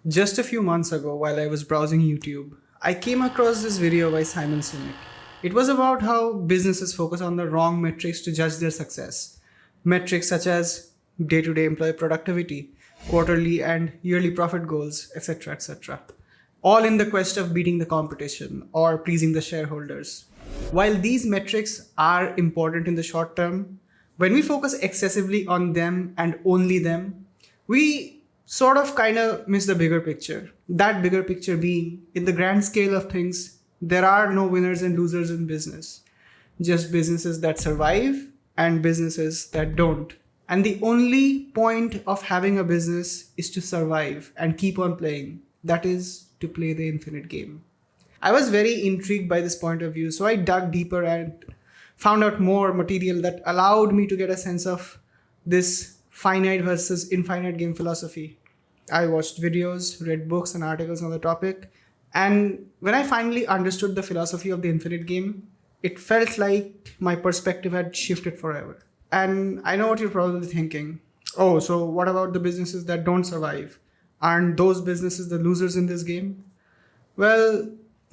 Just a few months ago, while I was browsing YouTube, I came across this video by Simon Sinek. It was about how businesses focus on the wrong metrics to judge their success. Metrics such as day to day employee productivity, quarterly and yearly profit goals, etc. etc. All in the quest of beating the competition or pleasing the shareholders. While these metrics are important in the short term, when we focus excessively on them and only them, we sort of kind of miss the bigger picture. That bigger picture being, in the grand scale of things, there are no winners and losers in business, just businesses that survive and businesses that don't. And the only point of having a business is to survive and keep on playing. That is to play the infinite game. I was very intrigued by this point of view, so I dug deeper and found out more material that allowed me to get a sense of this finite versus infinite game philosophy. I watched videos, read books and articles on the topic, and when I finally understood the philosophy of the infinite game, it felt like my perspective had shifted forever. And I know what you're probably thinking. Oh, so what about the businesses that don't survive? Aren't those businesses the losers in this game? Well,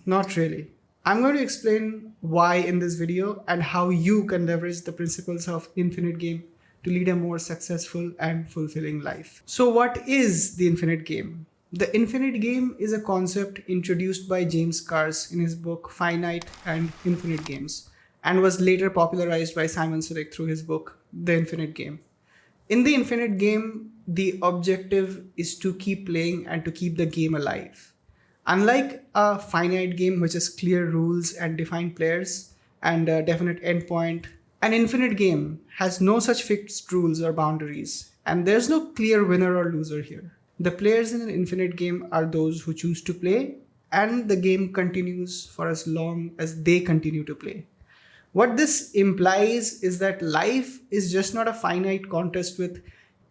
not really. I'm going to explain why in this video and how you can leverage the principles of infinite game to lead a more successful and fulfilling life. So, what is the infinite game? The infinite game is a concept introduced by James Cars in his book Finite and Infinite Games and was later popularized by Simon Sinek through his book The Infinite Game. In the infinite game, the objective is to keep playing and to keep the game alive. Unlike a finite game, which has clear rules and defined players and a definite endpoint, an infinite game has no such fixed rules or boundaries, and there's no clear winner or loser here. The players in an infinite game are those who choose to play, and the game continues for as long as they continue to play. What this implies is that life is just not a finite contest with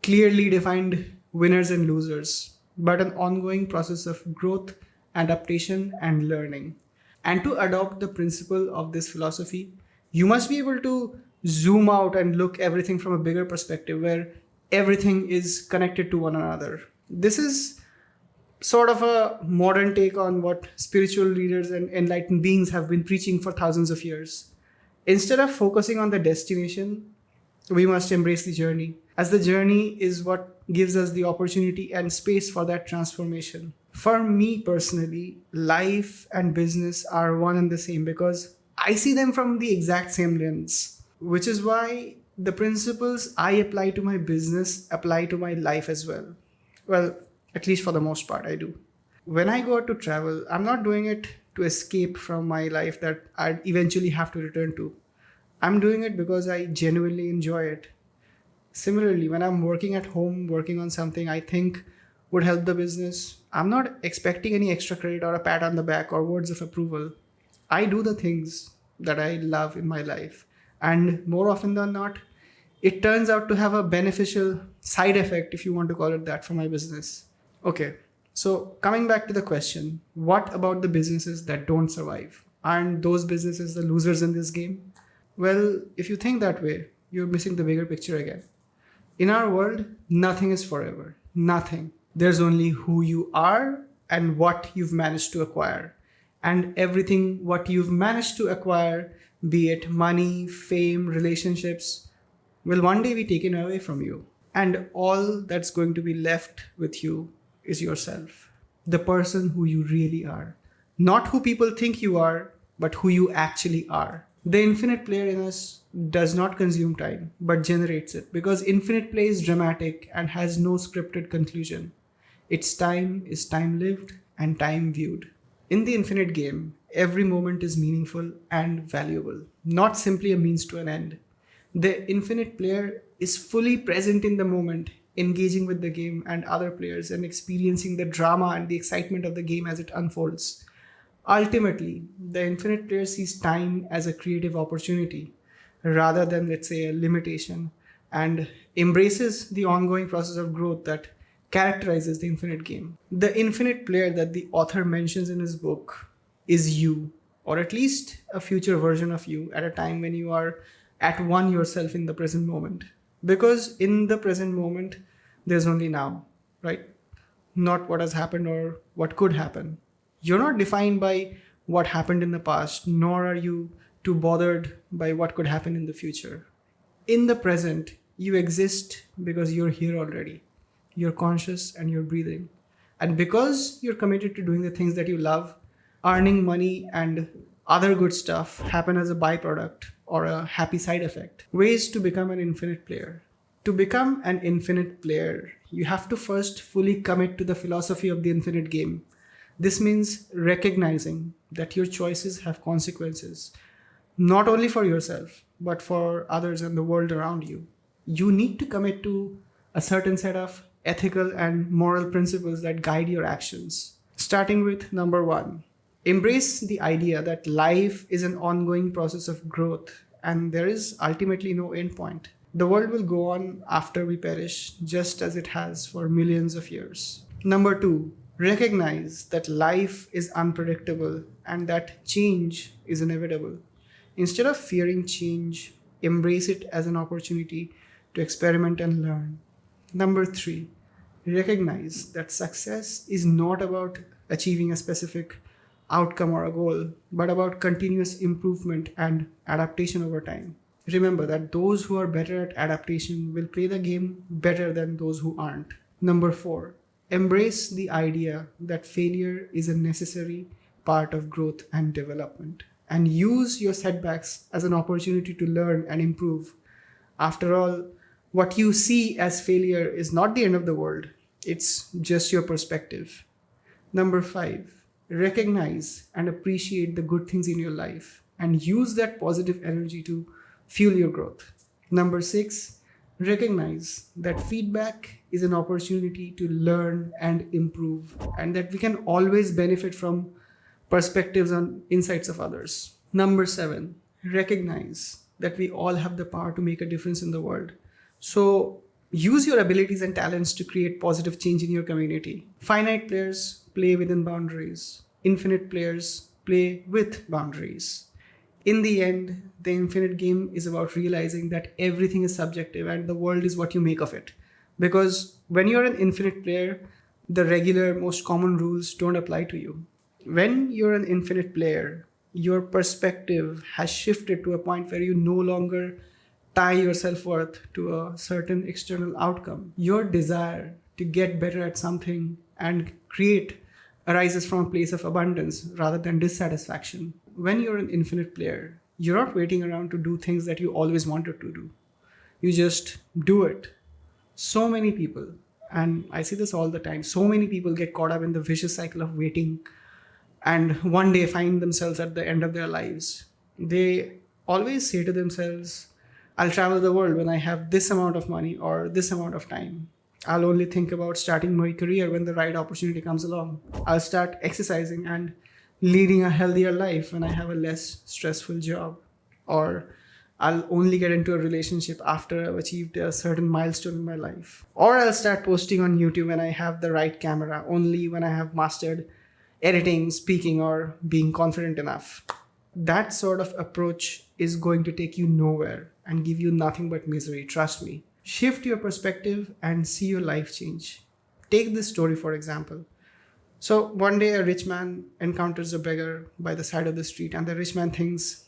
clearly defined winners and losers, but an ongoing process of growth, adaptation, and learning. And to adopt the principle of this philosophy, you must be able to zoom out and look everything from a bigger perspective where everything is connected to one another. This is sort of a modern take on what spiritual leaders and enlightened beings have been preaching for thousands of years. Instead of focusing on the destination, we must embrace the journey, as the journey is what gives us the opportunity and space for that transformation. For me personally, life and business are one and the same because I see them from the exact same lens, which is why the principles I apply to my business apply to my life as well. Well, at least for the most part, I do. When I go out to travel, I'm not doing it to escape from my life that I'd eventually have to return to. I'm doing it because I genuinely enjoy it. Similarly, when I'm working at home, working on something I think would help the business, I'm not expecting any extra credit or a pat on the back or words of approval. I do the things that I love in my life. And more often than not, it turns out to have a beneficial side effect, if you want to call it that, for my business. Okay, so coming back to the question, what about the businesses that don't survive? Aren't those businesses the losers in this game? Well, if you think that way, you're missing the bigger picture again. In our world, nothing is forever. Nothing. There's only who you are and what you've managed to acquire. And everything what you've managed to acquire, be it money, fame, relationships, will one day be taken away from you. And all that's going to be left with you is yourself. The person who you really are. Not who people think you are, but who you actually are. The infinite player in us does not consume time, but generates it because infinite play is dramatic and has no scripted conclusion. Its time is time lived and time viewed. In the infinite game, every moment is meaningful and valuable, not simply a means to an end. The infinite player is fully present in the moment, engaging with the game and other players and experiencing the drama and the excitement of the game as it unfolds. Ultimately, the infinite player sees time as a creative opportunity rather than, let's say, a limitation and embraces the ongoing process of growth that characterizes the infinite game. The infinite player that the author mentions in his book is you, or at least a future version of you at a time when you are at one yourself in the present moment. Because in the present moment, there's only now, right? not what has happened or what could happen. You're not defined by what happened in the past, nor are you too bothered by what could happen in the future. In the present, you exist because you're here already. You're conscious and you're breathing. And because you're committed to doing the things that you love, earning money and other good stuff happen as a byproduct or a happy side effect. Ways to become an infinite player. To become an infinite player, you have to first fully commit to the philosophy of the infinite game. This means recognizing that your choices have consequences, not only for yourself, but for others and the world around you. You need to commit to a certain set of ethical and moral principles that guide your actions. Starting with number one, embrace the idea that life is an ongoing process of growth and there is ultimately no end point. The world will go on after we perish, just as it has for millions of years. Number two, recognize that life is unpredictable and that change is inevitable. Instead of fearing change, embrace it as an opportunity to experiment and learn. Number three, recognize that success is not about achieving a specific outcome or a goal, but about continuous improvement and adaptation over time. Remember that those who are better at adaptation will play the game better than those who aren't. Number four, embrace the idea that failure is a necessary part of growth and development, and use your setbacks as an opportunity to learn and improve. After all, what you see as failure is not the end of the world, it's just your perspective. Number five, recognize and appreciate the good things in your life and use that positive energy to fuel your growth. Number six, recognize that feedback is an opportunity to learn and improve, and that we can always benefit from perspectives and insights of others. Number seven, recognize that we all have the power to make a difference in the world. So use your abilities and talents to create positive change in your community. Finite players play within boundaries, infinite players play with boundaries. In the end, the infinite game is about realizing that everything is subjective and the world is what you make of it. Because when you're an infinite player, the regular, most common rules don't apply to you. When you're an infinite player, your perspective has shifted to a point where you no longer tie your self worth to a certain external outcome. Your desire to get better at something and create arises from a place of abundance rather than dissatisfaction. When you're an infinite player, you're not waiting around to do things that you always wanted to do. You just do it. So many people, and I see this all the time, so many people get caught up in the vicious cycle of waiting and one day find themselves at the end of their lives. They always say to themselves, I'll travel the world when I have this amount of money or this amount of time. I'll only think about starting my career when the right opportunity comes along. I'll start exercising and leading a healthier life when I have a less stressful job. Or I'll only get into a relationship after I've achieved a certain milestone in my life. Or I'll start posting on YouTube when I have the right camera, only when I have mastered editing, speaking, or being confident enough. That sort of approach is going to take you nowhere and give you nothing but misery, trust me. Shift your perspective and see your life change. Take this story for example. So one day a rich man encounters a beggar by the side of the street, and the rich man thinks,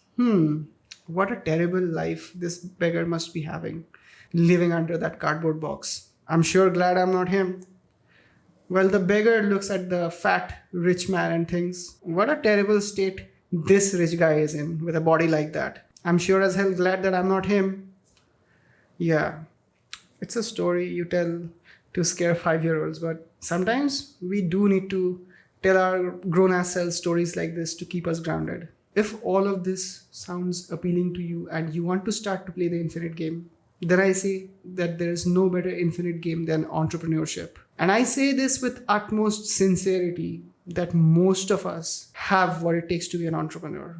what a terrible life this beggar must be having, living under that cardboard box. I'm sure glad I'm not him. Well, the beggar looks at the fat rich man and thinks, what a terrible state this rich guy is in with a body like that. I'm sure as hell glad that I'm not him. Yeah, it's a story you tell to scare 5-year-olds, but sometimes we do need to tell our grown ass selves stories like this to keep us grounded. If all of this sounds appealing to you and you want to start to play the infinite game, then I say that there is no better infinite game than entrepreneurship. And I say this with utmost sincerity that most of us have what it takes to be an entrepreneur.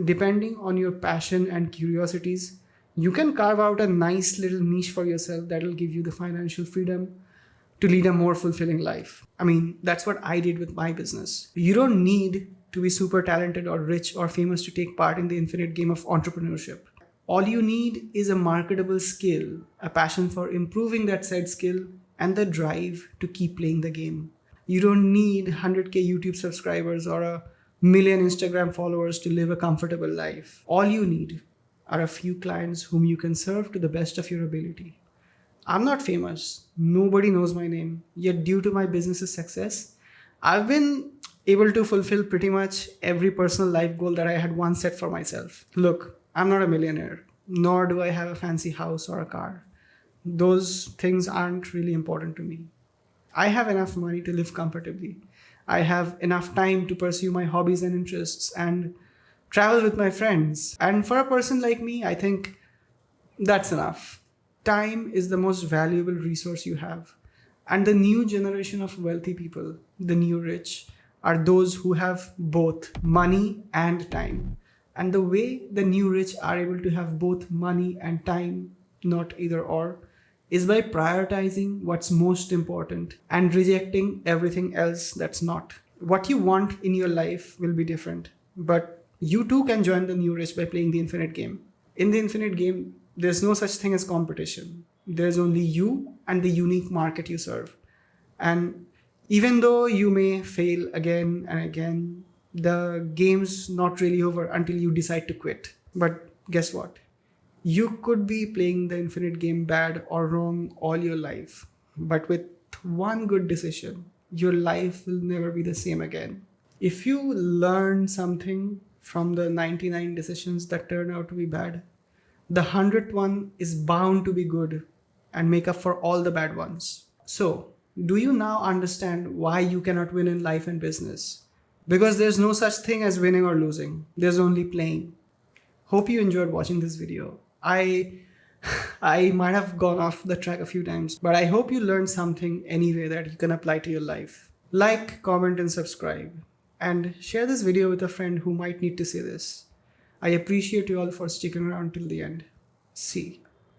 Depending on your passion and curiosities, you can carve out a nice little niche for yourself that will give you the financial freedom to lead a more fulfilling life. I mean, that's what I did with my business. You don't need to be super talented or rich or famous to take part in the infinite game of entrepreneurship. All you need is a marketable skill, a passion for improving that said skill, and the drive to keep playing the game. You don't need 100k YouTube subscribers or a million Instagram followers to live a comfortable life. All you need are a few clients whom you can serve to the best of your ability. I'm not famous. Nobody knows my name. Yet, due to my business's success, I've been able to fulfill pretty much every personal life goal that I had once set for myself. Look, I'm not a millionaire, nor do I have a fancy house or a car. Those things aren't really important to me. I have enough money to live comfortably. I have enough time to pursue my hobbies and interests and travel with my friends. And for a person like me, I think that's enough. Time is the most valuable resource you have. And the new generation of wealthy people, the new rich, are those who have both money and time. And the way the new rich are able to have both money and time, not either or, is by prioritizing what's most important and rejecting everything else that's not. What you want in your life will be different, but you too can join the new rich by playing the infinite game. In the infinite game, there's no such thing as competition. There's only you and the unique market you serve. And even though you may fail again and again, the game's not really over until you decide to quit. But guess what? You could be playing the infinite game bad or wrong all your life. But with one good decision, your life will never be the same again. If you learn something from the 99 decisions that turn out to be bad, the 100th one is bound to be good and make up for all the bad ones. So, do you now understand why you cannot win in life and business? Because there's no such thing as winning or losing. There's only playing. Hope you enjoyed watching this video. I might have gone off the track a few times, but I hope you learned something anyway that you can apply to your life. Like, comment, and subscribe. And share this video with a friend who might need to see this. I appreciate you all for sticking around till the end. See.